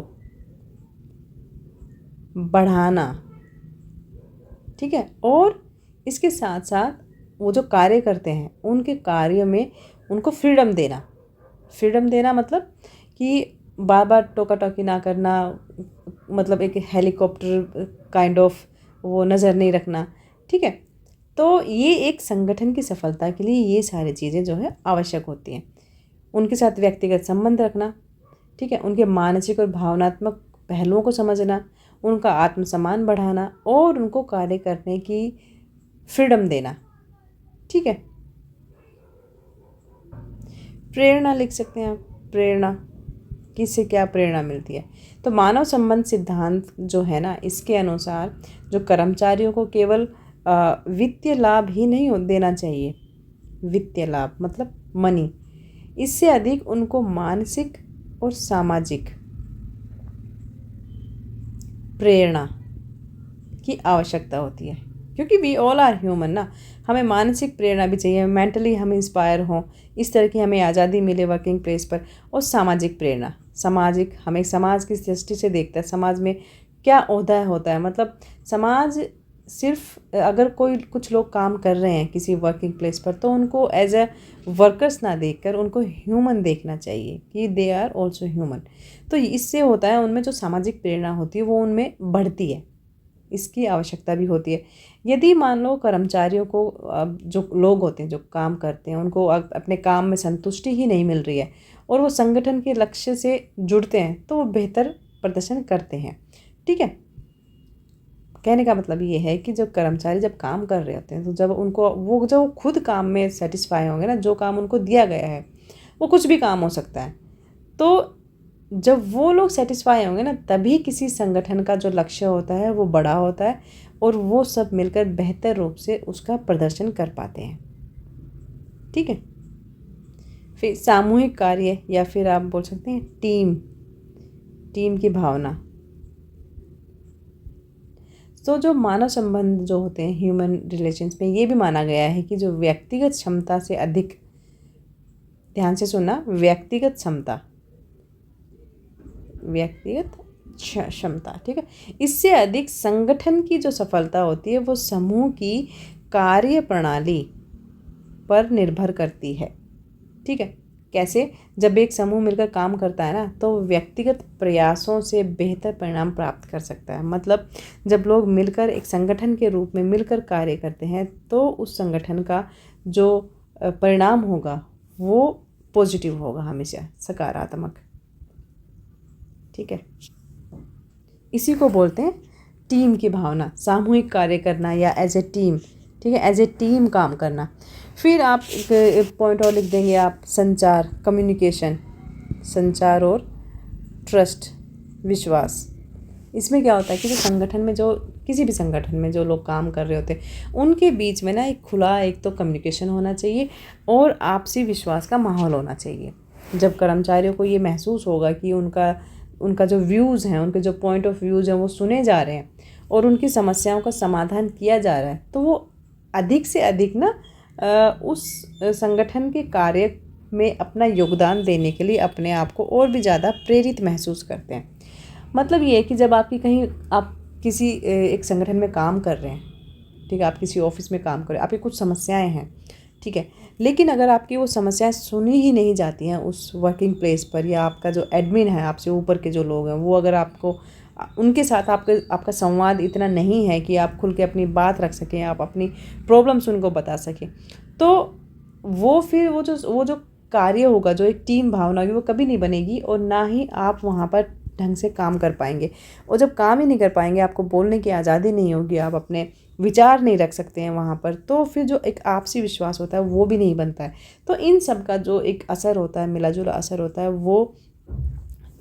बढ़ाना, ठीक है, और इसके साथ साथ वो जो कार्य करते हैं उनके कार्यों में उनको फ्रीडम देना मतलब कि बार बार टोका टोकी ना करना, मतलब एक हेलीकॉप्टर काइंड ऑफ वो नज़र नहीं रखना, ठीक है। तो ये एक संगठन की सफलता के लिए ये सारी चीज़ें जो है आवश्यक होती हैं। उनके साथ व्यक्तिगत संबंध रखना, ठीक है, उनके मानसिक और भावनात्मक पहलुओं को समझना, उनका आत्मसम्मान बढ़ाना और उनको कार्य करने की फ्रीडम देना, ठीक है। प्रेरणा लिख सकते हैं आप। प्रेरणा, किससे क्या प्रेरणा मिलती है? तो मानव संबंध सिद्धांत जो है ना, इसके अनुसार जो कर्मचारियों को केवल वित्तीय लाभ ही नहीं देना चाहिए, वित्तीय लाभ मतलब मनी, इससे अधिक उनको मानसिक और सामाजिक प्रेरणा की आवश्यकता होती है, क्योंकि वी ऑल आर ह्यूमन ना। हमें मानसिक प्रेरणा भी चाहिए, मेंटली हम इंस्पायर हों, इस तरह की हमें आज़ादी मिले वर्किंग प्लेस पर। और सामाजिक प्रेरणा, हमें समाज की दृष्टि से देखता है, समाज में क्या ओहदा होता है, मतलब समाज सिर्फ अगर कोई कुछ लोग काम कर रहे हैं किसी वर्किंग प्लेस पर, तो उनको एज ए वर्कर्स ना देखकर उनको ह्यूमन देखना चाहिए कि दे आर ऑल्सो ह्यूमन। तो इससे होता है उनमें जो सामाजिक प्रेरणा होती है वो उनमें बढ़ती है, इसकी आवश्यकता भी होती है। यदि मान लो कर्मचारियों को, जो लोग होते हैं जो काम करते हैं, उनको अपने काम में संतुष्टि ही नहीं मिल रही है और वो संगठन के लक्ष्य से जुड़ते हैं, तो वो बेहतर प्रदर्शन करते हैं, ठीक है। कहने का मतलब ये है कि जब कर्मचारी जब काम कर रहे होते हैं, तो जब वो खुद काम में सेटिस्फाई होंगे ना, जो काम उनको दिया गया है, वो कुछ भी काम हो सकता है, तो जब वो लोग सेटिस्फाई होंगे ना, तभी किसी संगठन का जो लक्ष्य होता है वो बड़ा होता है और वो सब मिलकर बेहतर रूप से उसका प्रदर्शन कर पाते हैं, ठीक है। फिर सामूहिक कार्य, या फिर आप बोल सकते हैं टीम की भावना। तो जो मानव संबंध जो होते हैं ह्यूमन रिलेशंस में, ये भी माना गया है कि जो व्यक्तिगत क्षमता से अधिक, ध्यान से सुनना, व्यक्तिगत क्षमता, ठीक है, इससे अधिक संगठन की जो सफलता होती है वो समूह की कार्य प्रणाली पर निर्भर करती है, ठीक है। कैसे? जब एक समूह मिलकर काम करता है ना, तो व्यक्तिगत प्रयासों से बेहतर परिणाम प्राप्त कर सकता है। मतलब जब लोग मिलकर एक संगठन के रूप में मिलकर कार्य करते हैं, तो उस संगठन का जो परिणाम होगा वो पॉजिटिव होगा, हमेशा सकारात्मक, ठीक है। इसी को बोलते हैं टीम की भावना, सामूहिक कार्य करना या एज ए टीम, ठीक है, एज ए टीम काम करना। फिर आप एक पॉइंट और लिख देंगे आप, संचार, कम्युनिकेशन, संचार और ट्रस्ट, विश्वास। इसमें क्या होता है कि किसी भी संगठन में जो लोग काम कर रहे होते हैं, उनके बीच में ना एक खुला, एक तो कम्युनिकेशन होना चाहिए और आपसी विश्वास का माहौल होना चाहिए। जब कर्मचारियों को ये महसूस होगा कि उनका जो व्यूज़ हैं, उनके जो पॉइंट ऑफ व्यूज़ हैं वो सुने जा रहे हैं और उनकी समस्याओं का समाधान किया जा रहा है, तो वो अधिक से अधिक ना उस संगठन के कार्य में अपना योगदान देने के लिए अपने आप को और भी ज़्यादा प्रेरित महसूस करते हैं। मतलब ये है कि जब आप किसी एक संगठन में काम कर रहे हैं, ठीक है, आप किसी ऑफिस में काम कर रहे हैं, आपकी कुछ समस्याएं हैं, ठीक है, लेकिन अगर आपकी वो समस्याएं सुनी ही नहीं जाती हैं उस वर्किंग प्लेस पर, या आपका जो एडमिन है, आपसे ऊपर के जो लोग हैं, वो अगर उनके साथ आपका संवाद इतना नहीं है कि आप खुल के अपनी बात रख सकें, आप अपनी प्रॉब्लम्स उनको बता सकें, तो फिर वो जो कार्य होगा, जो एक टीम भावना होगी, वो कभी नहीं बनेगी और ना ही आप वहाँ पर ढंग से काम कर पाएंगे। और जब काम ही नहीं कर पाएंगे, आपको बोलने की आज़ादी नहीं होगी, आप अपने विचार नहीं रख सकते हैं वहाँ पर, तो फिर जो एक आपसी विश्वास होता है वो भी नहीं बनता है। तो इन सब का जो एक असर होता है, मिला जुला असर होता है, वो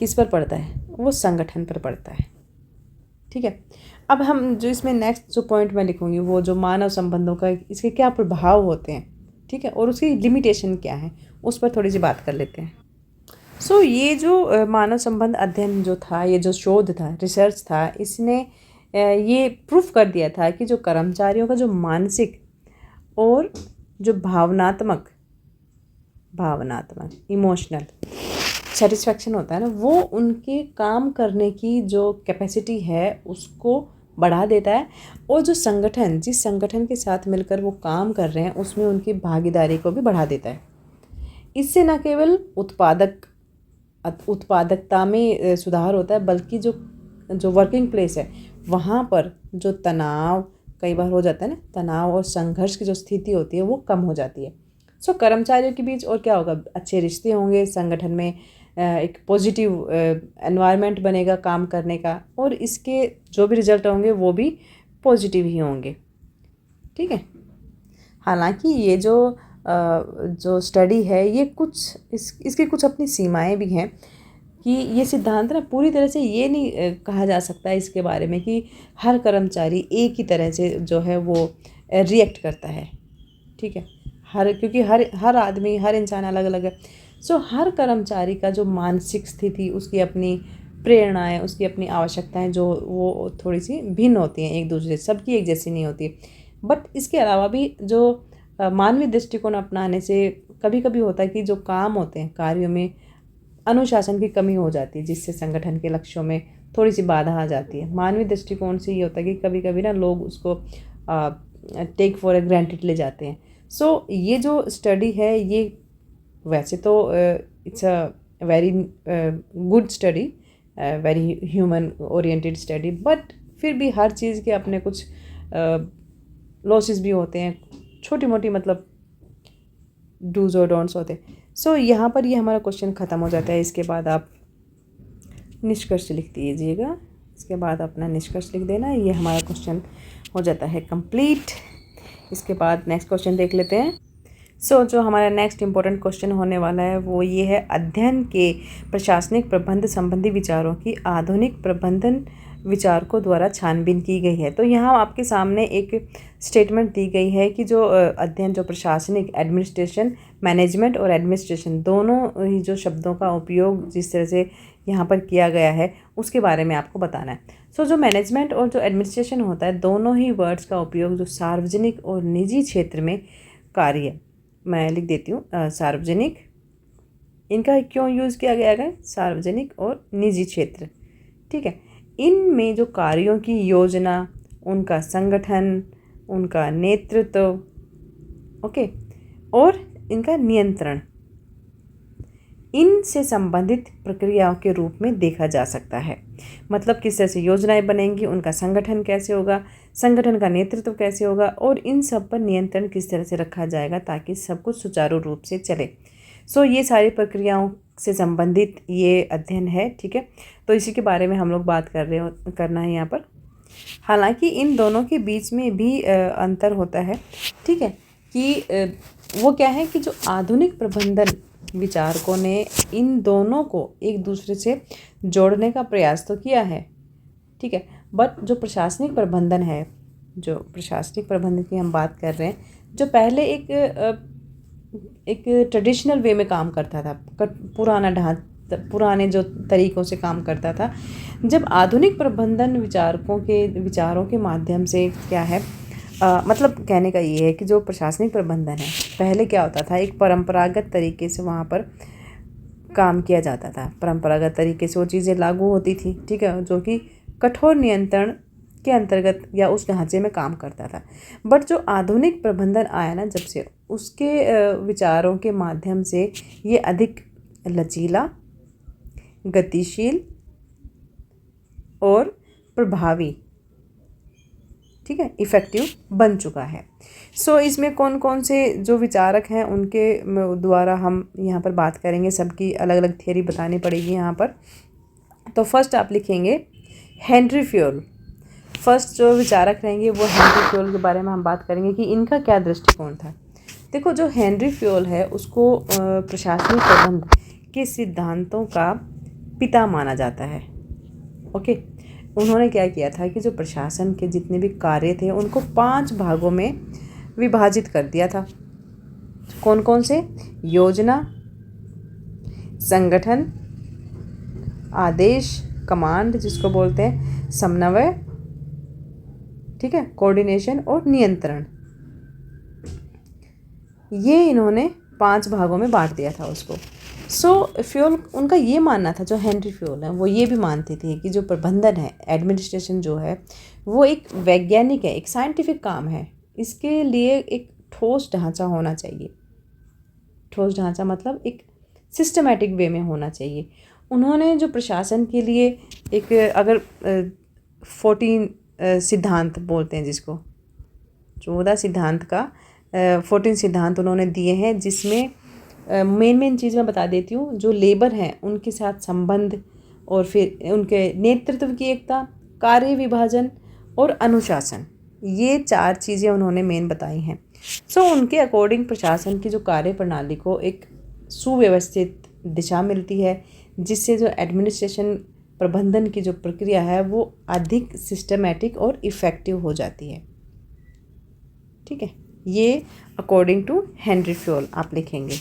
किस पर पड़ता है? वो संगठन पर पड़ता है। ठीक है, अब हम जो इसमें नेक्स्ट जो पॉइंट मैं लिखूँगी वो जो मानव संबंधों का इसके क्या प्रभाव होते हैं, ठीक है, और उसकी लिमिटेशन क्या है, उस पर थोड़ी सी बात कर लेते हैं। सो ये जो मानव संबंध अध्ययन जो था, ये जो शोध था, रिसर्च था, इसने ये प्रूफ कर दिया था कि जो कर्मचारियों का जो मानसिक और जो भावनात्मक इमोशनल सेटिस्फैक्शन होता है ना, वो उनके काम करने की जो कैपेसिटी है उसको बढ़ा देता है, और जो संगठन, जिस संगठन के साथ मिलकर वो काम कर रहे हैं उसमें उनकी भागीदारी को भी बढ़ा देता है। इससे न केवल उत्पादकता में सुधार होता है, बल्कि जो वर्किंग प्लेस है वहाँ पर जो तनाव कई बार हो जाता है ना, तनाव और संघर्ष की जो स्थिति होती है वो कम हो जाती है। सो कर्मचारियों के बीच और क्या होगा, अच्छे रिश्ते होंगे, संगठन में एक पॉजिटिव एनवायरनमेंट बनेगा काम करने का, और इसके जो भी रिजल्ट होंगे वो भी पॉजिटिव ही होंगे। ठीक है, हालांकि ये जो स्टडी है ये इसकी कुछ अपनी सीमाएं भी हैं, कि ये सिद्धांत ना पूरी तरह से ये नहीं कहा जा सकता है इसके बारे में कि हर कर्मचारी एक ही तरह से जो है वो रिएक्ट करता है। ठीक है, क्योंकि हर आदमी, हर इंसान अलग अलग है। सो हर कर्मचारी का जो मानसिक स्थिति, उसकी अपनी प्रेरणाएं, उसकी अपनी आवश्यकताएं जो वो थोड़ी सी भिन्न होती हैं एक दूसरे से, सबकी एक जैसी नहीं होती। बट इसके अलावा भी जो मानवीय दृष्टिकोण अपनाने से कभी कभी होता है कि जो काम होते हैं, कार्यों में अनुशासन की कमी हो जाती है, जिससे संगठन के लक्ष्यों में थोड़ी सी बाधा आ जाती है। मानवीय दृष्टिकोण से ये होता है कि कभी कभी ना लोग उसको टेक फॉर ए ग्रांटेड ले जाते हैं। सो ये जो स्टडी है ये वैसे तो it's a very good study, very human oriented study, but फिर भी हर चीज़ के अपने कुछ लॉसेस भी होते हैं, छोटी मोटी मतलब डूज और डोंट्स होते हैं। सो यहाँ पर ये हमारा क्वेश्चन ख़त्म हो जाता है। इसके बाद आप निष्कर्ष लिख दीजिएगा, इसके बाद अपना निष्कर्ष लिख देना। ये हमारा क्वेश्चन हो जाता है कंप्लीट। इसके बाद नेक्स्ट क्वेश्चन देख लेते हैं। सो जो हमारा नेक्स्ट इम्पोर्टेंट क्वेश्चन होने वाला है वो ये है, अध्ययन के प्रशासनिक प्रबंध संबंधी विचारों की आधुनिक प्रबंधन विचारकों द्वारा छानबीन की गई है। तो यहाँ आपके सामने एक स्टेटमेंट दी गई है कि जो अध्ययन, जो प्रशासनिक, एडमिनिस्ट्रेशन, मैनेजमेंट और एडमिनिस्ट्रेशन, दोनों ही जो शब्दों का उपयोग जिस तरह से यहाँ पर किया गया है उसके बारे में आपको बताना है। सो जो मैनेजमेंट और जो एडमिनिस्ट्रेशन होता है, दोनों ही वर्ड्स का उपयोग जो सार्वजनिक और निजी क्षेत्र में कार्य, मैं लिख देती हूँ सार्वजनिक, इनका क्यों यूज़ किया गया है, सार्वजनिक और निजी क्षेत्र। ठीक है, इनमें जो कार्यों की योजना, उनका संगठन, उनका नेतृत्व, ओके, और इनका नियंत्रण, इनसे संबंधित प्रक्रियाओं के रूप में देखा जा सकता है। मतलब किस तरह से योजनाएं बनेंगी, उनका संगठन कैसे होगा, संगठन का नेतृत्व कैसे होगा, और इन सब पर नियंत्रण किस तरह से रखा जाएगा ताकि सब कुछ सुचारू रूप से चले। सो ये सारी प्रक्रियाओं से संबंधित ये अध्ययन है। ठीक है, तो इसी के बारे में हम लोग बात करना है यहाँ पर। हालांकि इन दोनों के बीच में भी अंतर होता है। ठीक है, कि वो क्या है कि जो आधुनिक प्रबंधन विचारकों ने इन दोनों को एक दूसरे से जोड़ने का प्रयास तो किया है। ठीक है, बट जो प्रशासनिक प्रबंधन है, जो प्रशासनिक प्रबंधन की हम बात कर रहे हैं, जो पहले एक ट्रेडिशनल वे में काम करता था, पुराने जो तरीक़ों से काम करता था, जब आधुनिक प्रबंधन विचारकों के विचारों के माध्यम से क्या है, मतलब कहने का ये है कि जो प्रशासनिक प्रबंधन है, पहले क्या होता था, एक परंपरागत तरीके से वहाँ पर काम किया जाता था, परंपरागत तरीके से वो चीज़ें लागू होती थी। ठीक है, जो कि कठोर नियंत्रण के अंतर्गत या उस ढांचे में काम करता था। बट जो आधुनिक प्रबंधन आया ना जब से, उसके विचारों के माध्यम से ये अधिक लचीला, गतिशील और प्रभावी, ठीक है, इफ़ेक्टिव बन चुका है। सो इसमें कौन कौन से जो विचारक हैं उनके द्वारा हम यहाँ पर बात करेंगे, सबकी अलग अलग थियरी बतानी पड़ेगी यहाँ पर। तो फर्स्ट आप लिखेंगे हेनरी फ्योल। फर्स्ट जो विचारक रहेंगे वो हेनरी फ्योल के बारे में हम बात करेंगे कि इनका क्या दृष्टिकोण था। देखो, जो हेनरी फ्योल है उसको प्रशासनिक प्रबंध के सिद्धांतों का पिता माना जाता है। ओके, उन्होंने क्या किया था कि जो प्रशासन के जितने भी कार्य थे उनको 5 भागों में विभाजित कर दिया था। कौन कौन से? योजना, संगठन, आदेश, कमांड जिसको बोलते हैं, समन्वय, ठीक है, कोऑर्डिनेशन और नियंत्रण। ये इन्होंने 5 भागों में बांट दिया था उसको। फ्योल उनका ये मानना था, जो हेनरी फ्योल है वो ये भी मानते थे कि जो प्रबंधन है, एडमिनिस्ट्रेशन जो है वो एक वैज्ञानिक है, एक साइंटिफिक काम है। इसके लिए एक ठोस ढांचा होना चाहिए। ठोस ढांचा मतलब एक सिस्टमैटिक वे में होना चाहिए। उन्होंने जो प्रशासन के लिए एक, अगर 14 सिद्धांत बोलते हैं जिसको, 14 सिद्धांत का 14 सिद्धांत उन्होंने दिए हैं, जिसमें मेन चीज़ मैं बता देती हूँ। जो लेबर हैं उनके साथ संबंध, और फिर उनके नेतृत्व की एकता, कार्य विभाजन और अनुशासन, ये 4 चीज़ें उन्होंने मेन बताई हैं। उनके अकॉर्डिंग प्रशासन की जो कार्य प्रणाली को एक सुव्यवस्थित दिशा मिलती है, जिससे जो एडमिनिस्ट्रेशन प्रबंधन की जो प्रक्रिया है वो अधिक सिस्टमैटिक और इफ़ेक्टिव हो जाती है। ठीक है, ये अकॉर्डिंग टू हेनरी फ्योल आप लिखेंगे।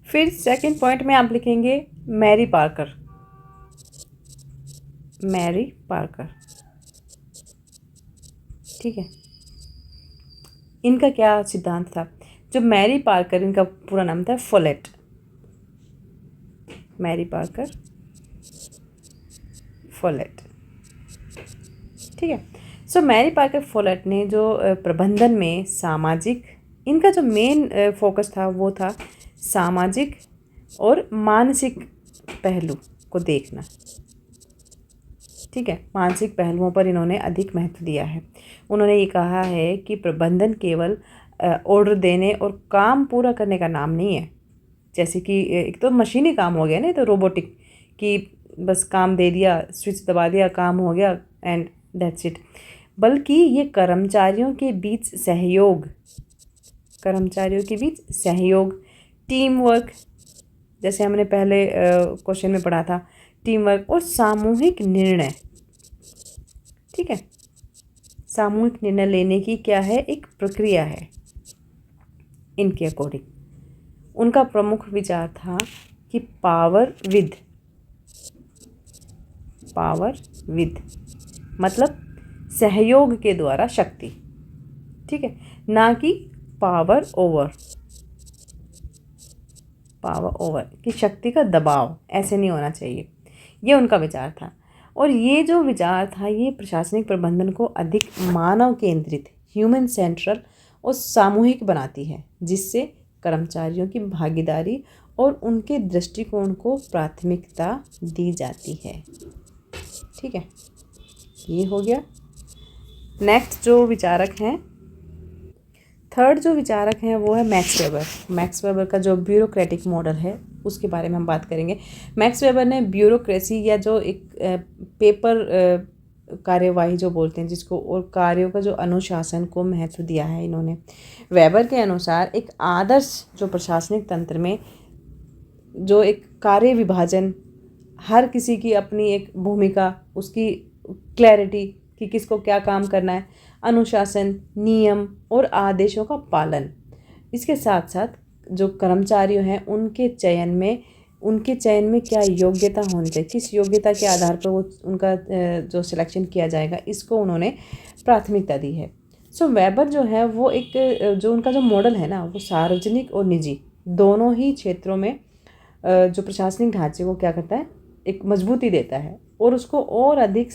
फिर सेकंड पॉइंट में आप लिखेंगे मैरी पार्कर। मैरी पार्कर, ठीक है, इनका क्या सिद्धांत था? जो मैरी पार्कर, इनका पूरा नाम था फोलेट, मैरी पार्कर फोलेट, ठीक है। मैरी पार्कर फोलेट ने जो प्रबंधन में सामाजिक, इनका जो मेन फोकस था वो था सामाजिक और मानसिक पहलू को देखना। ठीक है, मानसिक पहलुओं पर इन्होंने अधिक महत्व दिया है। उन्होंने ये कहा है कि प्रबंधन केवल ऑर्डर देने और काम पूरा करने का नाम नहीं है। जैसे कि एक तो मशीनी काम हो गया ना, तो रोबोटिक, कि बस काम दे दिया, स्विच दबा दिया, काम हो गया एंड दैट्स इट। बल्कि ये कर्मचारियों के बीच सहयोग, कर्मचारियों के बीच सहयोग, टीम वर्क, जैसे हमने पहले क्वेश्चन में पढ़ा था, टीम वर्क और सामूहिक निर्णय। ठीक है, सामूहिक निर्णय लेने की क्या है, एक प्रक्रिया है। इनके अकॉर्डिंग उनका प्रमुख विचार था कि पावर विद मतलब सहयोग के द्वारा शक्ति, ठीक है, ना कि पावर ओवर कि शक्ति का दबाव, ऐसे नहीं होना चाहिए। ये उनका विचार था। और ये जो विचार था ये प्रशासनिक प्रबंधन को अधिक मानव केंद्रित, ह्यूमन सेंट्रल और सामूहिक बनाती है, जिससे कर्मचारियों की भागीदारी और उनके दृष्टिकोण को प्राथमिकता दी जाती है। ठीक है, ये हो गया। नेक्स्ट जो विचारक हैं, थर्ड जो विचारक हैं वो है मैक्स वेबर। मैक्स वेबर का जो ब्यूरोक्रेटिक मॉडल है उसके बारे में हम बात करेंगे। मैक्स वेबर ने ब्यूरोक्रेसी या जो एक पेपर कार्यवाही जो बोलते हैं जिसको, और कार्यों का जो अनुशासन को महत्व दिया है इन्होंने। वेबर के अनुसार एक आदर्श जो प्रशासनिक तंत्र में जो एक कार्य विभाजन, हर किसी की अपनी एक भूमिका, उसकी क्लैरिटी कि किसको क्या काम करना है, अनुशासन, नियम और आदेशों का पालन। इसके साथ साथ जो कर्मचारी हैं उनके चयन में क्या योग्यता होनी चाहिए, किस योग्यता के आधार पर वो उनका जो सिलेक्शन किया जाएगा, इसको उन्होंने प्राथमिकता दी है। वेबर जो है वो एक जो उनका जो मॉडल है ना, वो सार्वजनिक और निजी दोनों ही क्षेत्रों में जो प्रशासनिक ढांचे को क्या करता है, एक मजबूती देता है, और उसको और अधिक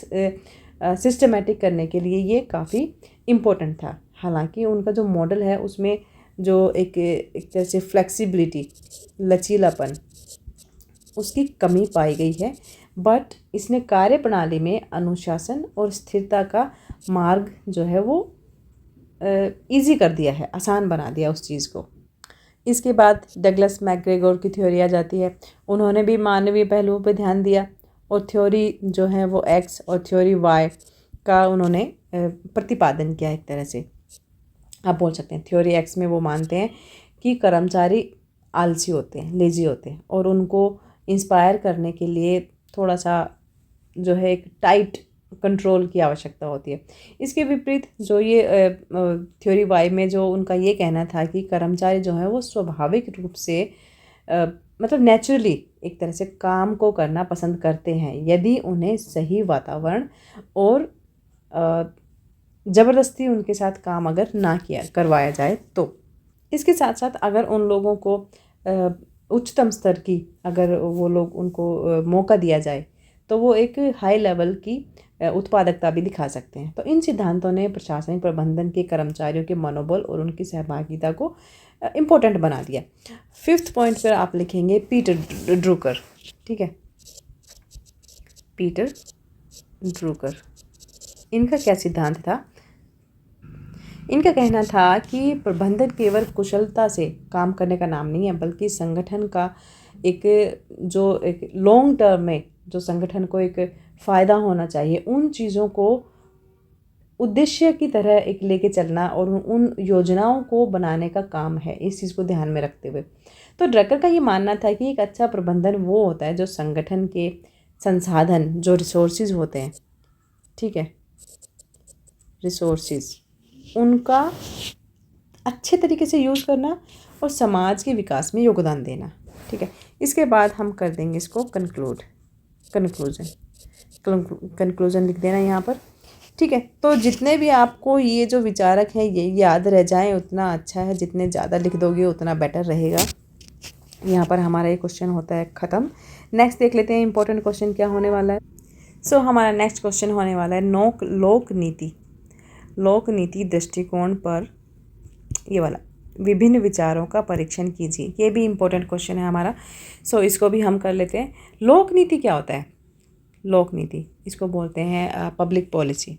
सिस्टमेटिक करने के लिए ये काफ़ी इम्पोर्टेंट था। हालांकि उनका जो मॉडल है उसमें जो एक तरह से फ्लेक्सिबिलिटी, लचीलापन, उसकी कमी पाई गई है, बट इसने कार्य प्रणाली में अनुशासन और स्थिरता का मार्ग जो है वो इजी कर दिया है, आसान बना दिया उस चीज़ को। इसके बाद डगलस मैकग्रेगोर की थ्योरी आ जाती है। उन्होंने भी मानवीय पहलुओं पर ध्यान दिया, और थ्योरी जो है वो एक्स और थ्योरी वाई का उन्होंने प्रतिपादन किया। एक तरह से आप बोल सकते हैं थ्योरी एक्स में वो मानते हैं कि कर्मचारी आलसी होते हैं, लेजी होते हैं, और उनको इंस्पायर करने के लिए थोड़ा सा जो है एक टाइट कंट्रोल की आवश्यकता होती है। इसके विपरीत जो ये थ्योरी वाई में जो उनका ये कहना था कि कर्मचारी जो है वो स्वाभाविक रूप से मतलब नेचुरली एक तरह से काम को करना पसंद करते हैं यदि उन्हें सही वातावरण और ज़बरदस्ती उनके साथ काम अगर ना किया करवाया जाए तो। इसके साथ साथ अगर उन लोगों को उच्चतम स्तर की अगर वो लोग उनको मौका दिया जाए तो वो एक हाई लेवल की उत्पादकता भी दिखा सकते हैं। तो इन सिद्धांतों ने प्रशासनिक प्रबंधन के कर्मचारियों के मनोबल और उनकी सहभागिता को इम्पोर्टेंट बना दिया। 5th पॉइंट पर आप लिखेंगे पीटर ड्रूकर। ठीक है, पीटर ड्रूकर, इनका क्या सिद्धांत था? इनका कहना था कि प्रबंधन केवल कुशलता से काम करने का नाम नहीं है, बल्कि संगठन का एक लॉन्ग टर्म में जो संगठन को एक फ़ायदा होना चाहिए, उन चीज़ों को उद्देश्य की तरह एक लेके चलना और उन योजनाओं को बनाने का काम है, इस चीज़ को ध्यान में रखते हुए। तो ड्रकर का ये मानना था कि एक अच्छा प्रबंधन वो होता है जो संगठन के संसाधन, जो रिसोर्सेज होते हैं, ठीक है, रिसोर्सेज, उनका अच्छे तरीके से यूज़ करना और समाज के विकास में योगदान देना। ठीक है, इसके बाद हम कर देंगे इसको कंक्लूजन लिख देना यहाँ पर। ठीक है, तो जितने भी आपको ये जो विचारक हैं ये याद रह जाएं उतना अच्छा है, जितने ज़्यादा लिख दोगे उतना बेटर रहेगा। यहाँ पर हमारा ये क्वेश्चन होता है ख़त्म। नेक्स्ट देख लेते हैं इंपॉर्टेंट क्वेश्चन क्या होने वाला है। सो हमारा नेक्स्ट क्वेश्चन होने वाला है लोक नीति दृष्टिकोण पर ये वाला विभिन्न विचारों का परीक्षण कीजिए। ये भी इम्पोर्टेंट क्वेश्चन है हमारा। सो इसको भी हम कर लेते हैं। लोक नीति क्या होता है? लोक नीति, इसको बोलते हैं पब्लिक पॉलिसी।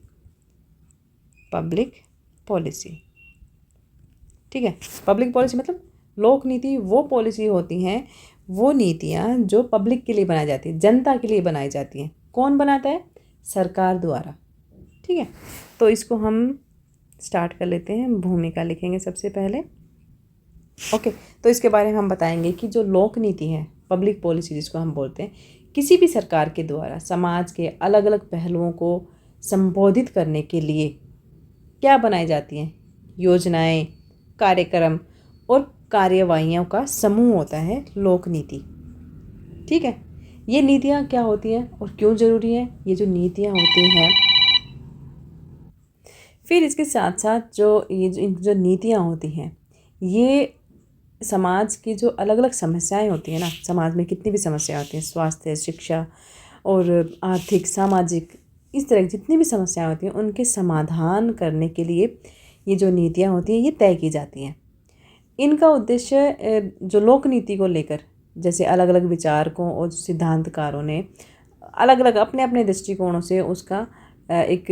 ठीक है, पब्लिक पॉलिसी मतलब लोक नीति वो पॉलिसी होती हैं, वो नीतियाँ जो पब्लिक के लिए बनाई जाती है, जनता के लिए बनाई जाती हैं। कौन बनाता है? सरकार द्वारा। ठीक है, तो इसको हम स्टार्ट कर लेते हैं। भूमिका लिखेंगे सबसे पहले। ओके, तो इसके बारे में हम बताएंगे कि जो लोक नीति है, पब्लिक पॉलिसी जिसको हम बोलते हैं, किसी भी सरकार के द्वारा समाज के अलग अलग पहलुओं को संबोधित करने के लिए क्या बनाई जाती हैं? योजनाएं, कार्यक्रम और कार्यवाहियों का समूह होता है लोक नीति। ठीक है, ये नीतियाँ क्या होती हैं और क्यों ज़रूरी हैं? ये जो नीतियाँ होती हैं, फिर इसके साथ साथ जो नीतियाँ होती हैं, ये समाज की जो अलग अलग समस्याएं होती हैं ना, समाज में कितनी भी समस्याएं होती हैं, स्वास्थ्य, शिक्षा और आर्थिक, सामाजिक, इस तरह की जितनी भी समस्याएं होती हैं उनके समाधान करने के लिए ये जो नीतियाँ होती हैं ये तय की जाती हैं। इनका उद्देश्य जो लोक नीति को लेकर जैसे अलग अलग विचारकों और सिद्धांतकारों ने अलग अलग अपने अपने दृष्टिकोणों से उसका एक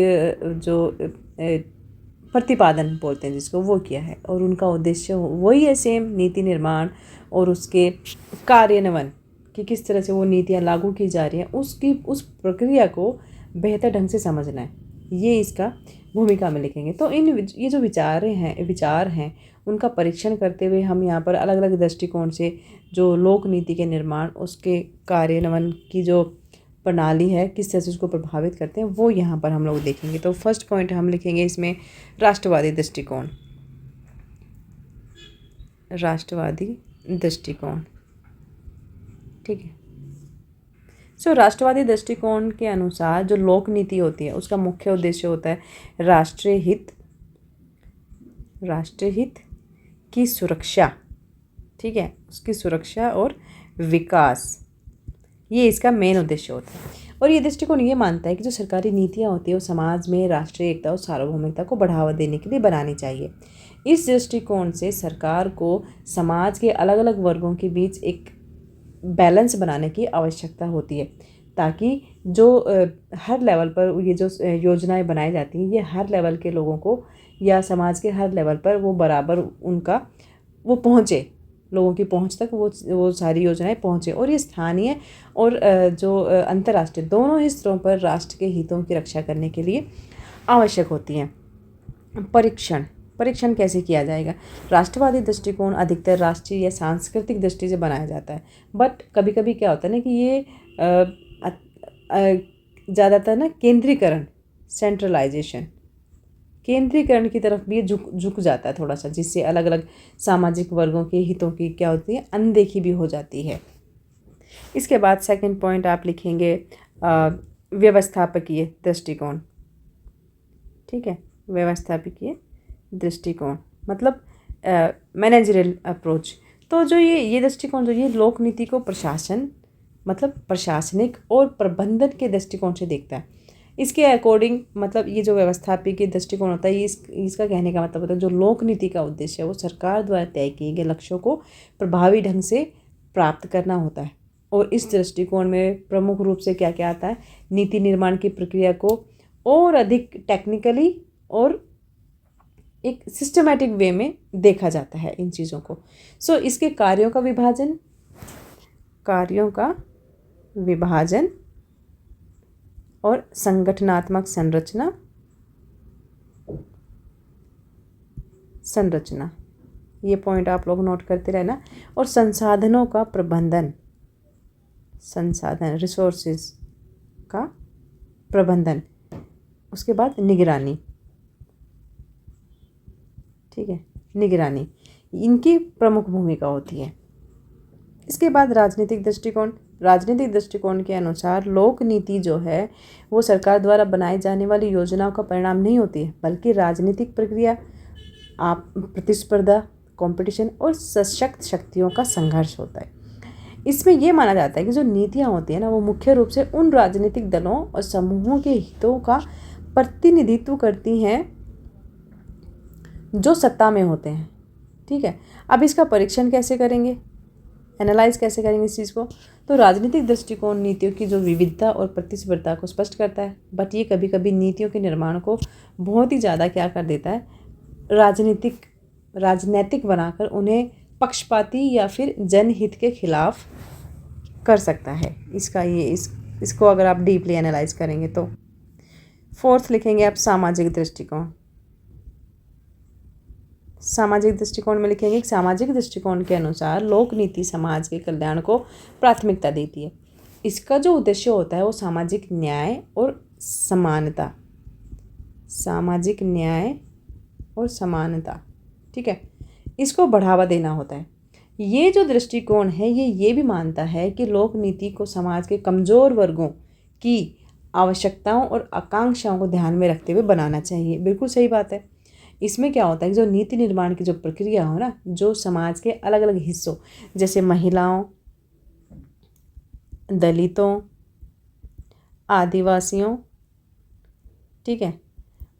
जो प्रतिपादन बोलते हैं जिसको, वो किया है। और उनका उद्देश्य वही है सेम, नीति निर्माण और उसके कार्यान्वयन कि किस तरह से वो नीतियाँ लागू की जा रही हैं, उस प्रक्रिया को बेहतर ढंग से समझना है। ये इसका भूमिका में लिखेंगे। तो ये जो विचार हैं उनका परीक्षण करते हुए हम यहाँ पर अलग अलग दृष्टिकोण से जो लोक नीति के निर्माण, उसके कार्यान्वयन की जो प्रणाली है, किस तरह से उसको प्रभावित करते हैं, वो यहाँ पर हम लोग देखेंगे। तो फर्स्ट पॉइंट हम लिखेंगे इसमें राष्ट्रवादी दृष्टिकोण। ठीक है, सो राष्ट्रवादी दृष्टिकोण के अनुसार जो लोक नीति होती है उसका मुख्य उद्देश्य होता है राष्ट्रीय हित की सुरक्षा। ठीक है, उसकी सुरक्षा और विकास, ये इसका मेन उद्देश्य होता है। और ये दृष्टिकोण ये मानता है कि जो सरकारी नीतियाँ होती है वो समाज में राष्ट्रीय एकता और सार्वभौमिकता को बढ़ावा देने के लिए बनानी चाहिए। इस दृष्टिकोण से सरकार को समाज के अलग अलग वर्गों के बीच एक बैलेंस बनाने की आवश्यकता होती है, ताकि जो हर लेवल पर ये जो योजनाएं बनाई जाती हैं ये हर लेवल के लोगों को या समाज के हर लेवल पर वो बराबर वो पहुँचे, लोगों की पहुंच तक वो सारी योजनाएं पहुंचे। और ये स्थानीय और जो अंतर्राष्ट्रीय दोनों ही स्तरों पर राष्ट्र के हितों की रक्षा करने के लिए आवश्यक होती हैं। परीक्षण कैसे किया जाएगा? राष्ट्रवादी दृष्टिकोण अधिकतर राष्ट्रीय या सांस्कृतिक दृष्टि से बनाया जाता है, बट कभी कभी क्या होता है ना कि ये ज़्यादातर ना केंद्रीकरण, सेंट्रलाइजेशन, केंद्रीकरण की तरफ भी झुक जाता है थोड़ा सा, जिससे अलग अलग सामाजिक वर्गों के हितों की क्या होती है, अनदेखी भी हो जाती है। इसके बाद सेकंड पॉइंट आप लिखेंगे व्यवस्थापकीय दृष्टिकोण। ठीक है, व्यवस्थापकीय दृष्टिकोण मतलब मैनेजरियल अप्रोच। तो जो ये दृष्टिकोण जो ये लोक नीति को प्रशासन मतलब प्रशासनिक और प्रबंधन के दृष्टिकोण से देखता है। इसके अकॉर्डिंग मतलब ये जो व्यवस्थापकीय दृष्टिकोण होता है, ये इसका कहने का मतलब होता है जो लोक नीति का उद्देश्य है वो सरकार द्वारा तय किए गए लक्ष्यों को प्रभावी ढंग से प्राप्त करना होता है। और इस दृष्टिकोण में प्रमुख रूप से क्या क्या आता है, नीति निर्माण की प्रक्रिया को और अधिक टेक्निकली और एक सिस्टमैटिक वे में देखा जाता है इन चीज़ों को। सो इसके कार्यों का विभाजन और संगठनात्मक संरचना, ये पॉइंट आप लोग नोट करते रहना। और संसाधनों का प्रबंधन, रिसोर्सेज का प्रबंधन, उसके बाद निगरानी। ठीक है, निगरानी इनकी प्रमुख भूमिका होती है। इसके बाद राजनीतिक दृष्टिकोण के अनुसार लोक नीति जो है वो सरकार द्वारा बनाई जाने वाली योजनाओं का परिणाम नहीं होती है, बल्कि राजनीतिक प्रक्रिया, प्रतिस्पर्धा, कंपटीशन और सशक्त शक्तियों का संघर्ष होता है। इसमें यह माना जाता है कि जो नीतियाँ होती हैं ना वो मुख्य रूप से उन राजनीतिक दलों और समूहों के हितों का प्रतिनिधित्व करती हैं जो सत्ता में होते हैं। ठीक है, अब इसका परीक्षण कैसे करेंगे, एनालाइज कैसे करेंगे इस चीज़ को? तो राजनीतिक दृष्टिकोण नीतियों की जो विविधता और प्रतिस्पर्धा को स्पष्ट करता है, बट ये कभी कभी नीतियों के निर्माण को बहुत ही ज़्यादा क्या कर देता है, राजनैतिक बनाकर उन्हें पक्षपाती या फिर जनहित के खिलाफ कर सकता है। इसको अगर आप डीपली एनालाइज करेंगे तो। फोर्थ लिखेंगे आप सामाजिक दृष्टिकोण। सामाजिक दृष्टिकोण में लिखेंगे कि सामाजिक दृष्टिकोण के अनुसार लोक नीति समाज के कल्याण को प्राथमिकता देती है। इसका जो उद्देश्य होता है वो सामाजिक न्याय और समानता, ठीक है, इसको बढ़ावा देना होता है। ये जो दृष्टिकोण है ये भी मानता है कि लोक नीति को समाज के कमज़ोर वर्गों की आवश्यकताओं और आकांक्षाओं को ध्यान में रखते हुए बनाना चाहिए। बिल्कुल सही बात है। इसमें क्या होता है कि जो नीति निर्माण की जो प्रक्रिया हो ना, जो समाज के अलग अलग हिस्सों जैसे महिलाओं, दलितों, आदिवासियों, ठीक है,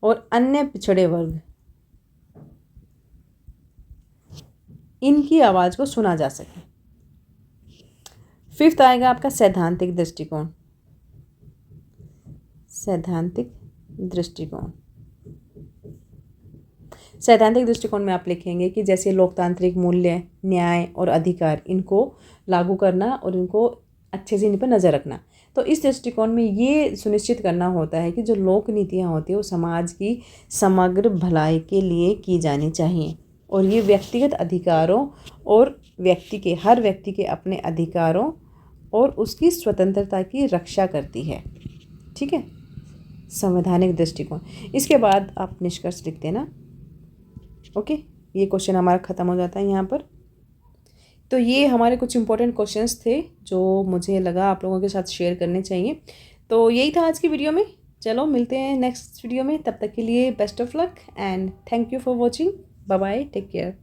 और अन्य पिछड़े वर्ग, इनकी आवाज़ को सुना जा सके। फिफ्थ आएगा आपका सैद्धांतिक दृष्टिकोण। सैद्धांतिक दृष्टिकोण में आप लिखेंगे कि जैसे लोकतांत्रिक मूल्य, न्याय और अधिकार, इनको लागू करना और इनको अच्छे से इन पर नज़र रखना। तो इस दृष्टिकोण में ये सुनिश्चित करना होता है कि जो लोक नीतियाँ होती हैं वो समाज की समग्र भलाई के लिए की जानी चाहिए और ये व्यक्तिगत अधिकारों और हर व्यक्ति के अपने अधिकारों और उसकी स्वतंत्रता की रक्षा करती है। ठीक है, संवैधानिक दृष्टिकोण। इसके बाद आप निष्कर्ष लिख देना। ओके, ये क्वेश्चन हमारा ख़त्म हो जाता है यहाँ पर। तो ये हमारे कुछ इंपॉर्टेंट क्वेश्चंस थे जो मुझे लगा आप लोगों के साथ शेयर करने चाहिए। तो यही था आज की वीडियो में। चलो मिलते हैं नेक्स्ट वीडियो में, तब तक के लिए best of luck and thank you for watching. Bye bye, take care.